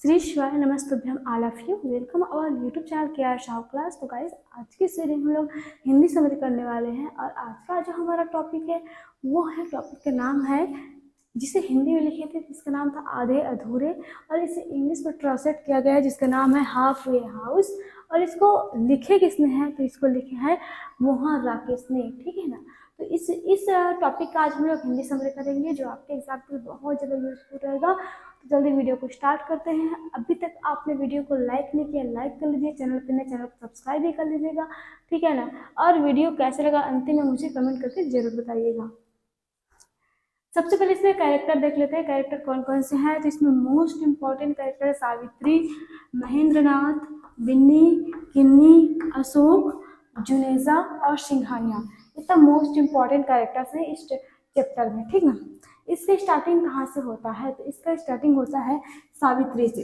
श्री शिवाय नमस्तुभ्यम all of you welcome our YouTube channel K R Shah class. तो guys आज की सीरीज हम लोग हिंदी समरी करने वाले हैं और आज का जो हमारा टॉपिक है वो है, टॉपिक का नाम है जिसे हिंदी में लिखे थे जिसका नाम था आधे अधूरे, और इसे इंग्लिश में ट्रांसलेट किया गया है जिसका नाम है हाफ वे हाउस। और इसको लिखे किसने है, तो इसको लिखे है मोहन राकेश ने, ठीक है ना। तो इस टॉपिक का आज हम लोग हिंदी समरी करेंगे जो आपके एग्जाम के लिए बहुत ज़्यादा यूजफुल रहेगा। तो जल्दी वीडियो को स्टार्ट करते हैं। अभी तक आपने वीडियो को लाइक नहीं किया, लाइक कर लीजिए, चैनल पर नए चैनल को सब्सक्राइब भी कर लीजिएगा, ठीक है ना। और वीडियो कैसे लगा अंतिम में मुझे कमेंट करके जरूर बताइएगा। सबसे पहले इसमें कैरेक्टर देख लेते हैं, कैरेक्टर कौन कौन से हैं। तो इसमें मोस्ट इम्पॉर्टेंट कैरेक्टर है सावित्री, महेंद्रनाथ, बिन्नी, किन्नी, अशोक, जुनेजा और सिंघानिया। इतना मोस्ट इम्पॉर्टेंट कैरेक्टर्स हैं इस चैप्टर में, ठीक ना। इसकी स्टार्टिंग कहाँ से होता है, तो इसका स्टार्टिंग होता है सावित्री से।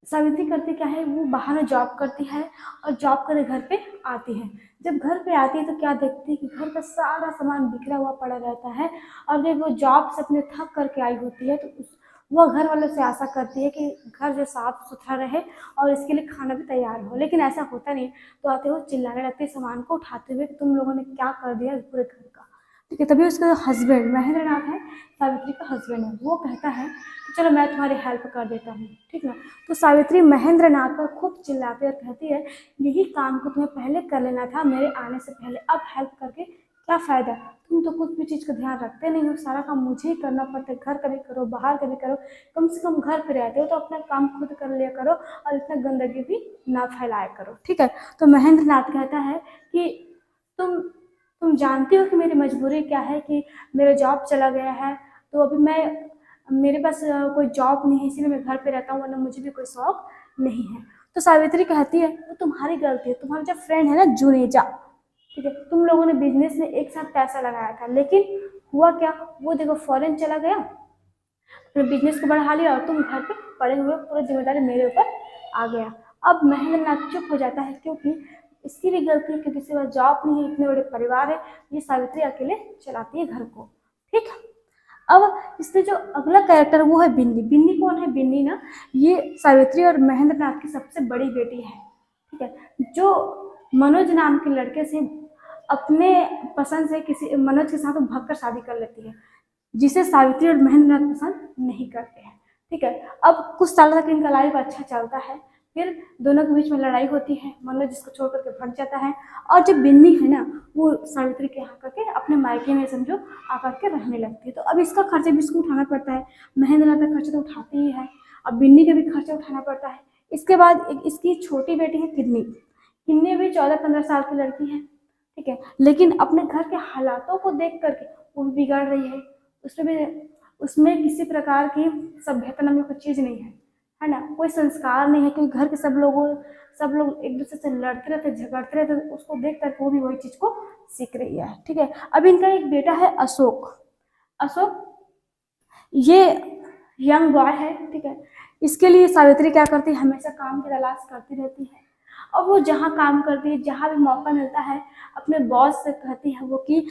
सावित्री करती क्या है, वो बाहर में जॉब करती है और जॉब करके घर पे आती है। जब घर पे आती है तो क्या देखती है कि घर का सारा सामान बिखरा हुआ पड़ा रहता है। और जब वो जॉब से अपने थक करके आई होती है तो वो घर वालों से आशा करती है कि घर जो साफ सुथरा रहे और इसके लिए खाना भी तैयार हो, लेकिन ऐसा होता नहीं। तो आते वो चिल्लाने लगती है सामान को उठाते हुए कि तुम लोगों ने क्या कर दिया पूरे घर का, ठीक है। तभी उसका हस्बैंड महेंद्रनाथ है, सावित्री का हस्बैंड है, वो कहता है कि चलो मैं तुम्हारी हेल्प कर देता हूँ, ठीक ना। तो सावित्री महेंद्रनाथ पर खूब चिल्लाती और कहती है यही काम को तुम्हें पहले कर लेना था मेरे आने से पहले, अब हेल्प करके क्या फ़ायदा, तुम तो कुछ भी चीज़ का ध्यान रखते नहीं हो, सारा काम मुझे ही करना पड़ता है, घर का भी करो बाहर का भी करो, कम से कम घर पर रहते हो तो अपना काम खुद कर लिया करो और इतना गंदगी भी ना फैलाया करो, ठीक है। तो महेंद्रनाथ कहता है कि तुम जानती हो कि मेरी मजबूरी क्या है, कि मेरा जॉब चला गया है तो अभी मेरे पास कोई जॉब नहीं है, इसीलिए मैं घर पे रहता हूँ, वरना मुझे भी कोई शौक नहीं है। तो सावित्री कहती है वो तुम्हारी गलती है, तुम्हारा जो फ्रेंड है ना जुनेजा, ठीक है, तुम लोगों ने बिजनेस में एक साथ पैसा लगाया था, लेकिन हुआ क्या, वो देखो फॉरेन चला गया, अपने बिजनेस को बढ़ा लिया और तुम घर पे पड़े हुए, पूरा जिम्मेदारी मेरे ऊपर आ गया। अब महेंद्रनाथ चुप हो जाता है क्योंकि इसकी भी गलती है, क्योंकि सिवा जॉब नहीं है, इतने बड़े परिवार है, ये सावित्री अकेले चलाती है घर को, ठीक। अब इसमें जो अगला कैरेक्टर वो है बिन्नी। बिन्नी कौन है, बिन्नी ना ये सावित्री और महेंद्रनाथ की सबसे बड़ी बेटी है, ठीक है, जो मनोज नाम के लड़के से अपने पसंद से किसी मनोज के साथ भागकर शादी कर लेती है, जिसे सावित्री और महेंद्रनाथ पसंद नहीं करते हैं, ठीक है। अब कुछ साल तक इनका लाइफ अच्छा चलता है, फिर दोनों के बीच में लड़ाई होती है, मनोज जिसको छोड़ करके भाग जाता है, और जब बिन्नी है ना वो सावित्री के यहाँ करके अपने मायके में समझो आकर के रहने लगती है। तो अब इसका खर्चा भी इसको उठाना पड़ता है, महेंद्रनाथ का खर्चा तो उठाती ही है, अब बिन्नी का भी खर्चा उठाना पड़ता है। इसके बाद एक इसकी छोटी बेटी है किन्नी। किन्नी भी 14-15 साल की लड़की है, ठीक है, लेकिन अपने घर के हालातों को देख करके वो भी बिगड़ रही है। उसमें किसी प्रकार की सभ्यता नाम की कोई चीज़ नहीं है ना, कोई संस्कार नहीं है, क्योंकि घर के सब लोग एक दूसरे से लड़ते रहते, झगड़ते रहते, उसको देख कर वो भी वही चीज़ को सीख रही है, ठीक है। अब इनका एक बेटा है अशोक। अशोक ये यंग बॉय है, ठीक है। इसके लिए सावित्री क्या करती है, हमेशा काम की तलाश करती रहती है, और वो जहाँ काम करती है, जहाँ भी मौका मिलता है, अपने बॉस से कहती है वो कि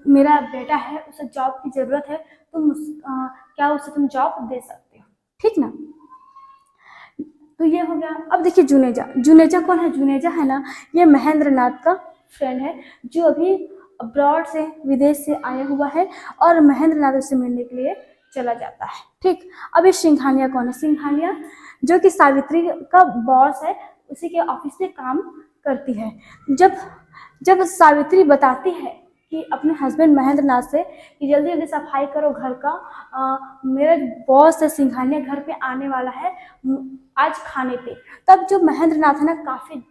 मेरा बेटा है, उसे जॉब की ज़रूरत है, क्या उसे तुम जॉब दे सकते हो, ठीक ना। तो ये हो गया। अब देखिए जुनेजा। जुनेजा कौन है, जुनेजा है ना ये महेंद्रनाथ का फ्रेंड है, जो अभी अब्रॉड से, विदेश से आया हुआ है, और महेंद्रनाथ उससे मिलने के लिए चला जाता है, ठीक। अब ये सिंघानिया कौन है, सिंघानिया जो कि सावित्री का बॉस है, उसी के ऑफिस में काम करती है। जब सावित्री बताती है कि अपने हस्बैंड महेंद्रनाथ से कि जल्दी जल्दी सफाई करो घर का, मेरा बॉस सिंघानिया घर पे आने वाला है आज खाने पे, तब जो महेंद्रनाथ है ना काफ़ी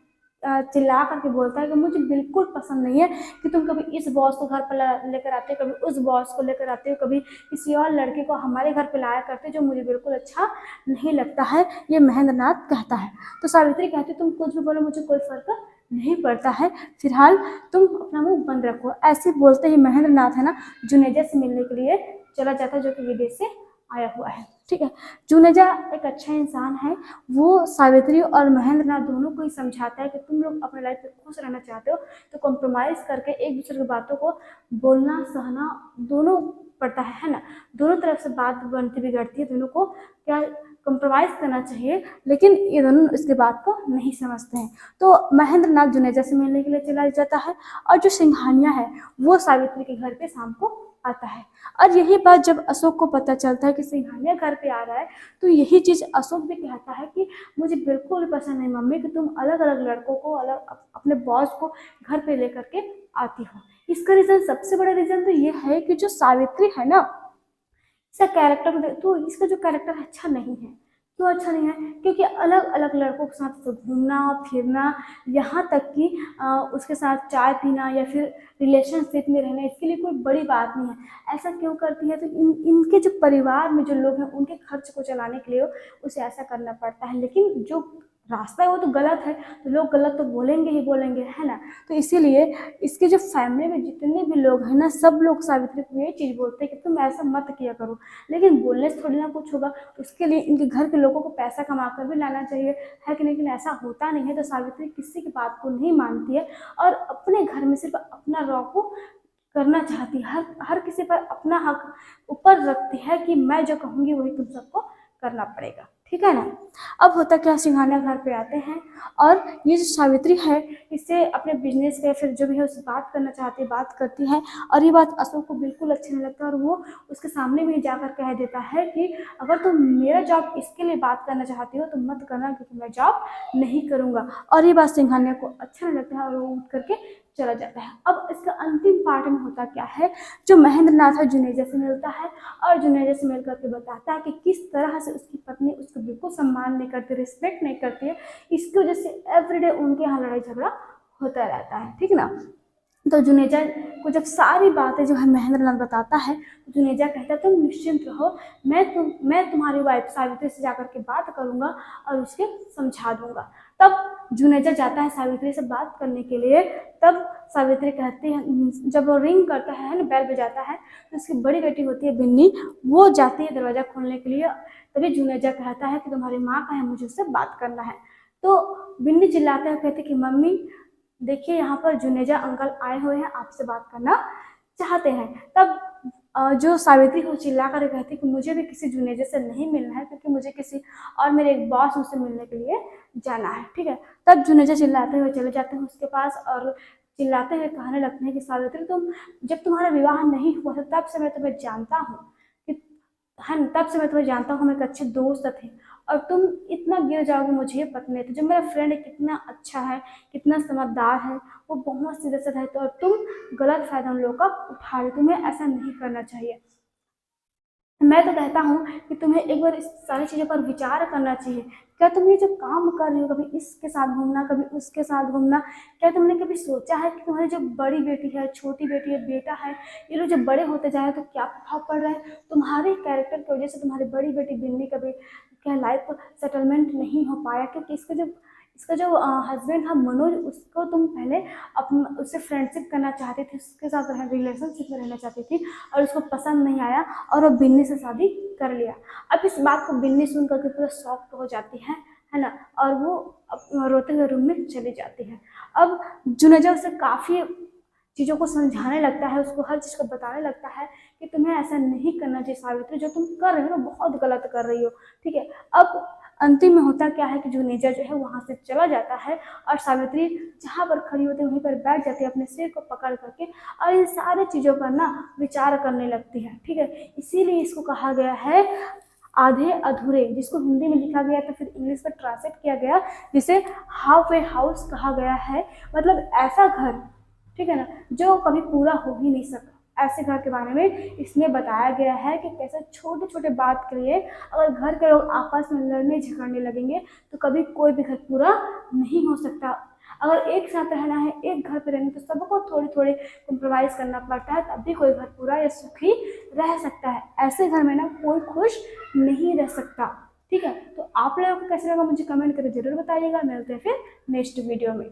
चिल्ला करके बोलता है कि मुझे बिल्कुल पसंद नहीं है कि तुम कभी इस बॉस को घर पर लेकर आते हो, कभी उस बॉस को लेकर आते हो, कभी किसी और लड़के को हमारे घर पे लाया करते हो, जो मुझे बिल्कुल अच्छा नहीं लगता है, ये महेंद्रनाथ कहता है। तो सावित्री कहती तुम कुछ भी बोलो मुझे कोई फर्क नहीं पड़ता है, फिलहाल तुम अपना मुंह बंद रखो। ऐसे बोलते ही महेंद्रनाथ है ना जुनेजा से मिलने के लिए चला जाता है, जो कि विदेश से आया हुआ है, ठीक है। जुनेजा एक अच्छा इंसान है, वो सावित्री और महेंद्रनाथ दोनों को ही समझाता है कि तुम लोग अपने लाइफ में खुश रहना चाहते हो तो कॉम्प्रोमाइज़ करके एक दूसरे की बातों को बोलना सहना दोनों पड़ता है ना। दोनों तरफ से बात बनती बिगड़ती है, दोनों को क्या कॉम्प्रोमाइज़ करना चाहिए, लेकिन ये दोनों इसके बात को नहीं समझते हैं। तो महेंद्र नाथ जुनेजा से मिलने के लिए चला जाता है और जो सिंघानिया है वो सावित्री के घर पे शाम को आता है। और यही बात जब अशोक को पता चलता है कि सिंघानिया घर पे आ रहा है, तो यही चीज़ अशोक भी कहता है कि मुझे बिल्कुल पसंद नहीं मम्मी कि तुम अलग अलग लड़कों को अलग अपने बॉस को घर पे लेकर के आती हो। इसका रीज़न, सबसे बड़ा रीज़न तो ये है कि जो सावित्री है ना, इसका कैरेक्टर, तो इसका जो कैरेक्टर अच्छा नहीं है। क्यों अच्छा नहीं है? क्योंकि अलग अलग लड़कों के साथ घूमना फिरना, यहाँ तक कि उसके साथ चाय पीना या फिर रिलेशनशिप में रहना, इसके लिए कोई बड़ी बात नहीं है। ऐसा क्यों करती है? तो इनके जो परिवार में जो लोग हैं उनके खर्च को चलाने के लिए उसे ऐसा करना पड़ता है। लेकिन जो रास्ता है वो तो गलत है, तो लोग गलत तो बोलेंगे ही बोलेंगे, है ना। तो इसीलिए इसके जो फैमिली में जितने भी लोग हैं ना, सब लोग सावित्री को ये चीज़ बोलते हैं कि तुम ऐसा मत किया करो। लेकिन बोलने से थोड़ी ना कुछ होगा, उसके लिए इनके घर के लोगों को पैसा कमा कर भी लाना चाहिए, है कि नहीं। लेकिन ऐसा होता नहीं है। तो सावित्री किसी की बात को नहीं मानती है और अपने घर में सिर्फ अपना रॉ को करना चाहती है। हर किसी पर अपना हक ऊपर रखती है कि मैं जो कहूँगी वही तुम सबको करना पड़ेगा, ठीक है ना। अब होता क्या, सिंघानिया घर पे आते हैं और ये जो सावित्री है इससे अपने बिजनेस का फिर जो भी है उससे बात करना चाहती है, बात करती है। और ये बात अशोक को बिल्कुल अच्छी नहीं लगता और वो उसके सामने भी जाकर कह देता है कि अगर तुम मेरा जॉब इसके लिए बात करना चाहती हो तो मत करना, क्योंकि मैं जॉब नहीं करूँगा। और ये बात सिंघानिया को अच्छा नहीं लगता है और वो उठ करके चला जाता है। अब इसका अंतिम पार्ट में होता क्या है, जो महेंद्र नाथ है जुनेजा से मिलता है और जुनेजा से मिल करके बताता है कि किस तरह से उसकी पत्नी उसको बिल्कुल सम्मान नहीं करती, रिस्पेक्ट नहीं करती है। इसकी वजह से एवरीडे उनके यहाँ लड़ाई झगड़ा होता रहता है, ठीक ना। तो जुनेजा को जब सारी बातें जो है महेंद्र नाथ बताता है, तो जुनेजा कहता है तुम निश्चिंत रहो, मैं तुम्हारी वाइफ सावित्री से जाकर के बात करूंगा और उसके समझा दूंगा। तब जुनेजा जाता है सावित्री से बात करने के लिए। तब सावित्री कहती है, जब वो रिंग करता है ना, बेल बजाता है, तो उसकी बड़ी बेटी होती है बिन्नी, वो जाती है दरवाज़ा खोलने के लिए। तभी जुनेजा कहता है कि तुम्हारी माँ का है, मुझे उससे बात करना है। तो बिन्नी चिल्लाते हैं, कहते कि मम्मी देखिए यहाँ पर जुनेजा अंकल आए हुए हैं, आपसे बात करना चाहते हैं। तब जो सावित्री को चिल्ला कर कहती कि मुझे भी किसी जुनेजे से नहीं मिलना है, क्योंकि मुझे किसी और मेरे एक बॉस उससे मिलने के लिए जाना है, ठीक है। तब जुनेजा चिल्लाते हुए चले जाते हैं उसके पास और चिल्लाते हुए कहने लगते हैं कि सावित्री तुम, जब तुम्हारा विवाह नहीं हुआ था तब से मैं तुम्हें जानता हूँ, है तब से मैं तुम्हें जानता हूँ, हम एक अच्छे दोस्त थे और तुम इतना गिर जाओगे मुझे ये पता नहीं था। जो मेरा फ्रेंड है कितना अच्छा है, कितना समझदार है, वो बहुत सीधे साधा है, तो और तुम गलत फायदा उन लोगों का उठा रहे, तुम्हें ऐसा नहीं करना चाहिए। मैं तो कहता हूँ कि तुम्हें एक बार इस सारी चीज़ों पर विचार करना चाहिए। क्या तुम ये जो काम कर रही हो, कभी इसके साथ घूमना कभी उसके साथ घूमना, क्या तुमने कभी सोचा है कि तुम्हारी जो बड़ी बेटी है, छोटी बेटी है, बेटा है, ये लोग जब बड़े होते जा रहे हैं तो क्या प्रभाव पड़ रहा है तुम्हारे कैरेक्टर की वजह से। तुम्हारी बड़ी बेटी बिन्नी कभी क्या लाइफ सेटलमेंट नहीं हो पाया, क्योंकि इसका जो हस्बैंड था मनोज, उसको तुम पहले अपना उससे फ्रेंडशिप करना चाहती थी, उसके साथ रिलेशनशिप में रहना चाहती थी और उसको पसंद नहीं आया और वो बिन्नी से शादी कर लिया। अब इस बात को बिन्नी सुन करके पूरा शॉक हो जाती है ना, और वो रोते हुए रूम में चली जाती है। अब जुनेजा उसे काफ़ी चीज़ों को समझाने लगता है, उसको हर चीज़ को बताने लगता है कि तुम्हें ऐसा नहीं करना चाहिए सावित्री, जो तुम कर रहे हो ना बहुत गलत कर रही हो, ठीक है। अब अंतिम में होता क्या है कि जुनेजा जो है वहाँ से चला जाता है और सावित्री जहाँ पर खड़ी होती है वहीं पर बैठ जाती है अपने सिर को पकड़ करके और इन सारी चीज़ों पर ना विचार करने लगती है, ठीक है। इसीलिए इसको कहा गया है आधे अधूरे, जिसको हिंदी में लिखा गया तो फिर इंग्लिश में ट्रांसलेट किया गया, जिसे हाफ ए हाउस कहा गया है। मतलब ऐसा घर, ठीक है ना, जो कभी पूरा हो ही नहीं सकता। ऐसे घर के बारे में इसमें बताया गया है कि कैसे छोटे छोटे बात के लिए अगर घर के लोग आपस में लड़ने झगड़ने लगेंगे तो कभी कोई भी घर पूरा नहीं हो सकता। अगर एक साथ रहना है, एक घर पे रहना, तो सबको थोड़ी थोड़ी कॉम्प्रोमाइज़ करना पड़ता है, तब भी कोई घर पूरा या सुखी रह सकता है। ऐसे घर में ना कोई खुश नहीं रह सकता, ठीक है। तो आप लोगों को कैसे लगा मुझे कमेंट करके जरूर बताइएगा। मिलते हैं फिर नेक्स्ट वीडियो में।